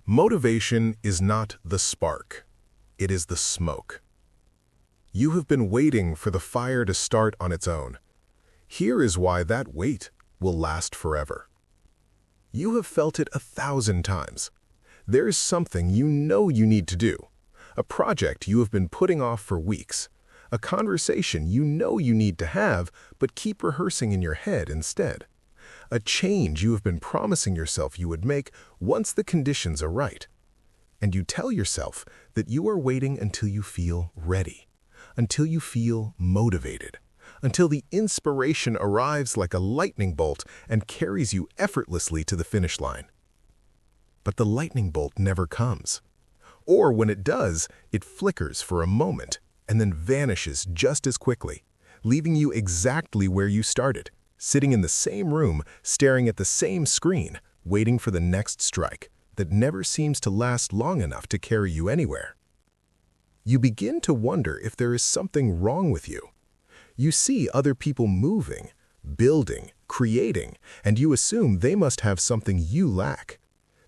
Motivation is not the spark. It is the smoke. You have been waiting for the fire to start on its own. Here is why that wait will last forever. You have felt it 1,000 times. There is something you know you need to do, a project you have been putting off for weeks, a conversation you know you need to have but keep rehearsing in your head instead, a change you have been promising yourself you would make once the conditions are right. And you tell yourself that you are waiting until you feel ready, until you feel motivated, until the inspiration arrives like a lightning bolt and carries you effortlessly to the finish line. But the lightning bolt never comes. Or when it does, it flickers for a moment and then vanishes just as quickly, leaving you exactly where you started, sitting in the same room, staring at the same screen, waiting for the next strike that never seems to last long enough to carry you anywhere. You begin to wonder if there is something wrong with you. You see other people moving, building, creating, and you assume they must have something you lack.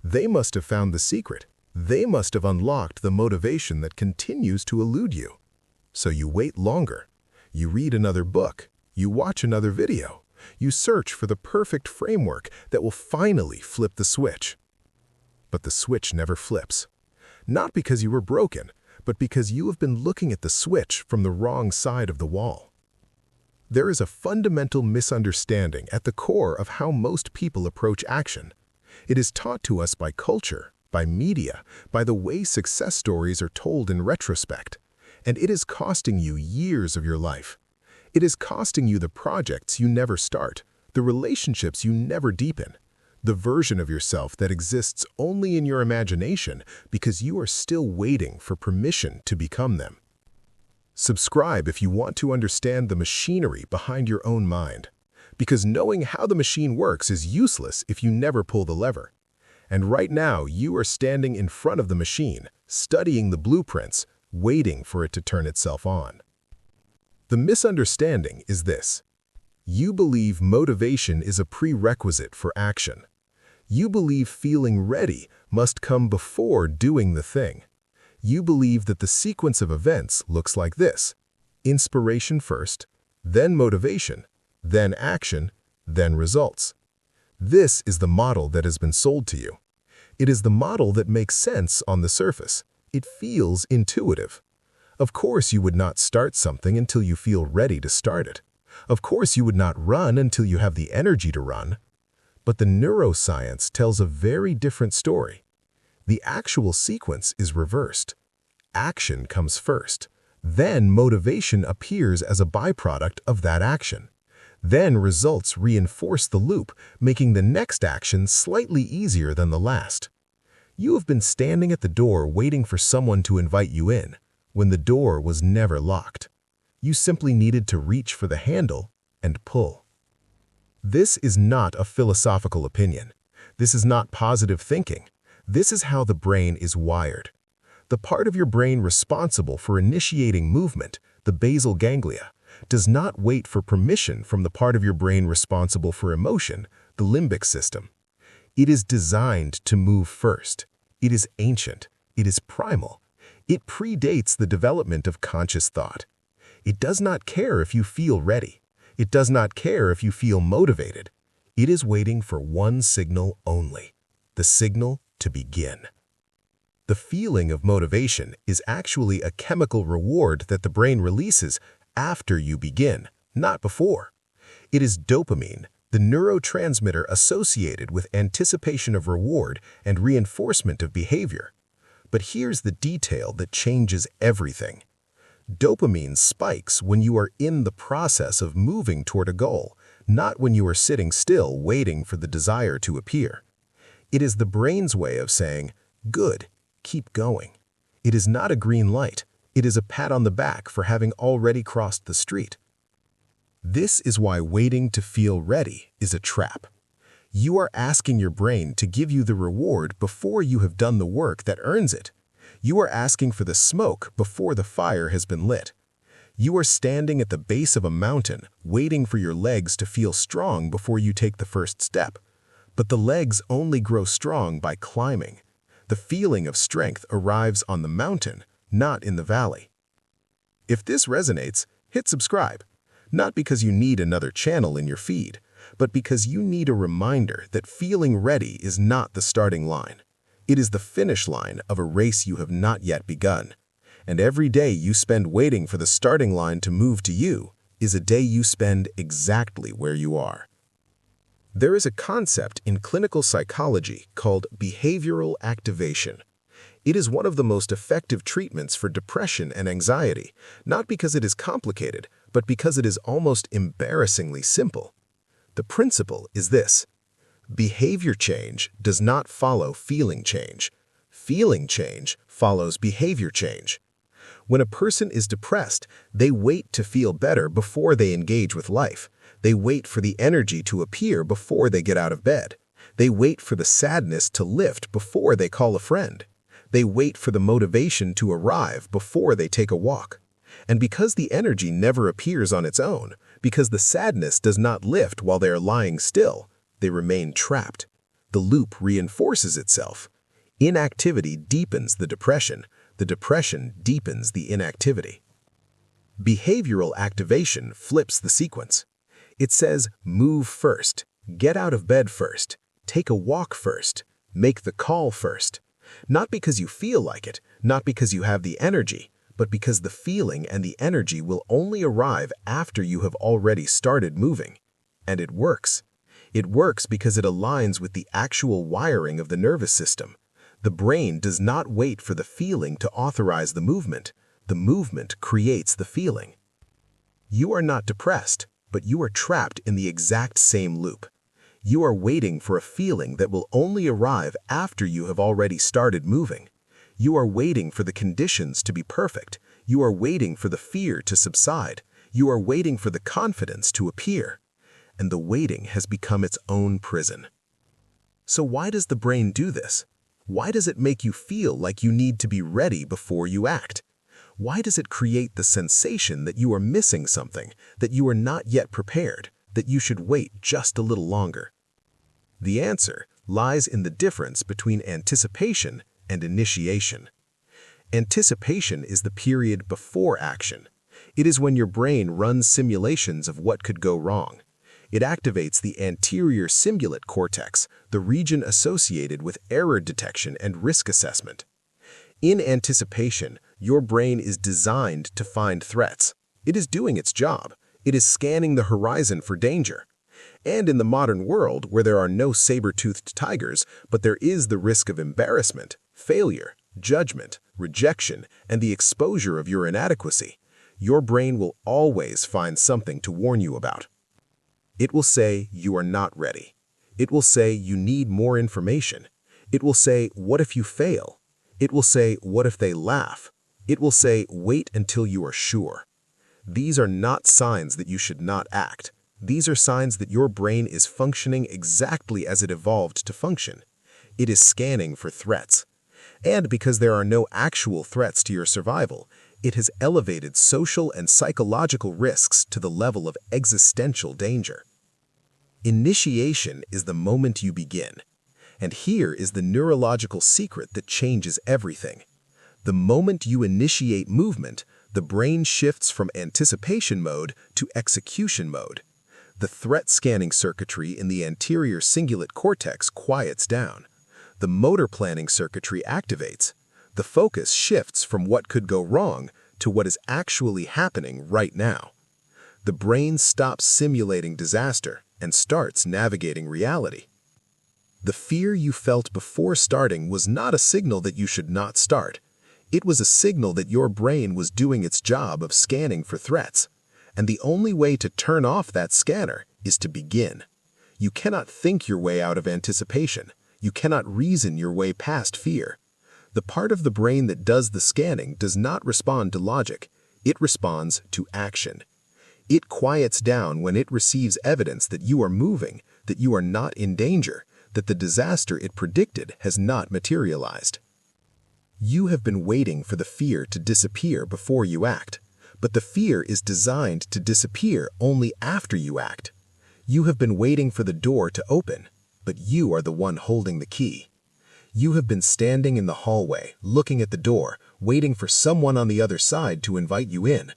They must have found the secret. They must have unlocked the motivation that continues to elude you. So you wait longer. You read another book. You watch another video. You search for the perfect framework that will finally flip the switch. But the switch never flips. Not because you were broken, but because you have been looking at the switch from the wrong side of the wall. There is a fundamental misunderstanding at the core of how most people approach action. It is taught to us by culture, by media, by the way success stories are told in retrospect. And it is costing you years of your life. It is costing you the projects you never start, the relationships you never deepen, the version of yourself that exists only in your imagination because you are still waiting for permission to become them. Subscribe if you want to understand the machinery behind your own mind, because knowing how the machine works is useless if you never pull the lever. And right now, you are standing in front of the machine, studying the blueprints, waiting for it to turn itself on. The misunderstanding is this. You believe motivation is a prerequisite for action. You believe feeling ready must come before doing the thing. You believe that the sequence of events looks like this: inspiration first, then motivation, then action, then results. This is the model that has been sold to you. It is the model that makes sense on the surface. It feels intuitive. Of course, you would not start something until you feel ready to start it. Of course, you would not run until you have the energy to run. But the neuroscience tells a very different story. The actual sequence is reversed. Action comes first. Then motivation appears as a byproduct of that action. Then results reinforce the loop, making the next action slightly easier than the last. You have been standing at the door waiting for someone to invite you in, when the door was never locked. You simply needed to reach for the handle and pull. This is not a philosophical opinion. This is not positive thinking. This is how the brain is wired. The part of your brain responsible for initiating movement, the basal ganglia, does not wait for permission from the part of your brain responsible for emotion, the limbic system. It is designed to move first. It is ancient. It is primal. It predates the development of conscious thought. It does not care if you feel ready. It does not care if you feel motivated. It is waiting for one signal only, the signal to begin. The feeling of motivation is actually a chemical reward that the brain releases after you begin, not before. It is dopamine, the neurotransmitter associated with anticipation of reward and reinforcement of behavior. But here's the detail that changes everything. Dopamine spikes when you are in the process of moving toward a goal, not when you are sitting still waiting for the desire to appear. It is the brain's way of saying, "Good, keep going." It is not a green light. It is a pat on the back for having already crossed the street. This is why waiting to feel ready is a trap. You are asking your brain to give you the reward before you have done the work that earns it. You are asking for the smoke before the fire has been lit. You are standing at the base of a mountain, waiting for your legs to feel strong before you take the first step. But the legs only grow strong by climbing. The feeling of strength arrives on the mountain, not in the valley. If this resonates, hit subscribe, not because you need another channel in your feed, but because you need a reminder that feeling ready is not the starting line. It is the finish line of a race you have not yet begun. And every day you spend waiting for the starting line to move to you is a day you spend exactly where you are. There is a concept in clinical psychology called behavioral activation. It is one of the most effective treatments for depression and anxiety, not because it is complicated, but because it is almost embarrassingly simple. The principle is this: behavior change does not follow feeling change. Feeling change follows behavior change. When a person is depressed, they wait to feel better before they engage with life. They wait for the energy to appear before they get out of bed. They wait for the sadness to lift before they call a friend. They wait for the motivation to arrive before they take a walk. And because the energy never appears on its own, because the sadness does not lift while they are lying still, they remain trapped. The loop reinforces itself. Inactivity deepens the depression deepens the inactivity. Behavioral activation flips the sequence. It says, move first, get out of bed first, take a walk first, make the call first. Not because you feel like it, not because you have the energy, but because the feeling and the energy will only arrive after you have already started moving. And it works. It works because it aligns with the actual wiring of the nervous system. The brain does not wait for the feeling to authorize the movement. The movement creates the feeling. You are not depressed, but you are trapped in the exact same loop. You are waiting for a feeling that will only arrive after you have already started moving. You are waiting for the conditions to be perfect. You are waiting for the fear to subside. You are waiting for the confidence to appear. And the waiting has become its own prison. So why does the brain do this? Why does it make you feel like you need to be ready before you act? Why does it create the sensation that you are missing something, that you are not yet prepared, that you should wait just a little longer? The answer lies in the difference between anticipation and initiation. Anticipation is the period before action. It is when your brain runs simulations of what could go wrong. It activates the anterior cingulate cortex, the region associated with error detection and risk assessment. In anticipation, your brain is designed to find threats. It is doing its job. It is scanning the horizon for danger. And in the modern world, where there are no saber-toothed tigers, but there is the risk of embarrassment, failure, judgment, rejection, and the exposure of your inadequacy, your brain will always find something to warn you about. It will say you are not ready. It will say you need more information. It will say, what if you fail? It will say, what if they laugh? It will say, wait until you are sure. These are not signs that you should not act. These are signs that your brain is functioning exactly as it evolved to function. It is scanning for threats. And because there are no actual threats to your survival, it has elevated social and psychological risks to the level of existential danger. Initiation is the moment you begin. And here is the neurological secret that changes everything. The moment you initiate movement, the brain shifts from anticipation mode to execution mode. The threat scanning circuitry in the anterior cingulate cortex quiets down. The motor planning circuitry activates. The focus shifts from what could go wrong to what is actually happening right now. The brain stops simulating disaster and starts navigating reality. The fear you felt before starting was not a signal that you should not start. It was a signal that your brain was doing its job of scanning for threats. And the only way to turn off that scanner is to begin. You cannot think your way out of anticipation. You cannot reason your way past fear. The part of the brain that does the scanning does not respond to logic. It responds to action. It quiets down when it receives evidence that you are moving, that you are not in danger, that the disaster it predicted has not materialized. You have been waiting for the fear to disappear before you act, but the fear is designed to disappear only after you act. You have been waiting for the door to open, but you are the one holding the key. You have been standing in the hallway, looking at the door, waiting for someone on the other side to invite you in.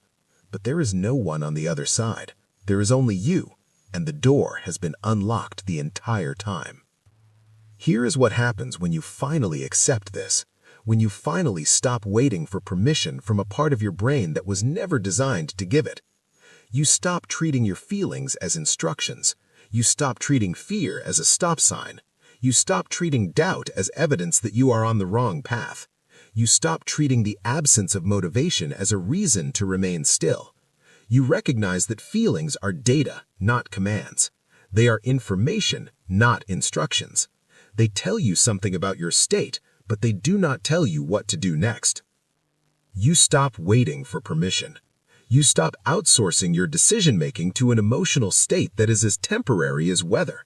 But there is no one on the other side. There is only you, and the door has been unlocked the entire time. Here is what happens when you finally accept this, when you finally stop waiting for permission from a part of your brain that was never designed to give it. You stop treating your feelings as instructions. You stop treating fear as a stop sign. You stop treating doubt as evidence that you are on the wrong path. You stop treating the absence of motivation as a reason to remain still. You recognize that feelings are data, not commands. They are information, not instructions. They tell you something about your state, but they do not tell you what to do next. You stop waiting for permission. You stop outsourcing your decision-making to an emotional state that is as temporary as weather.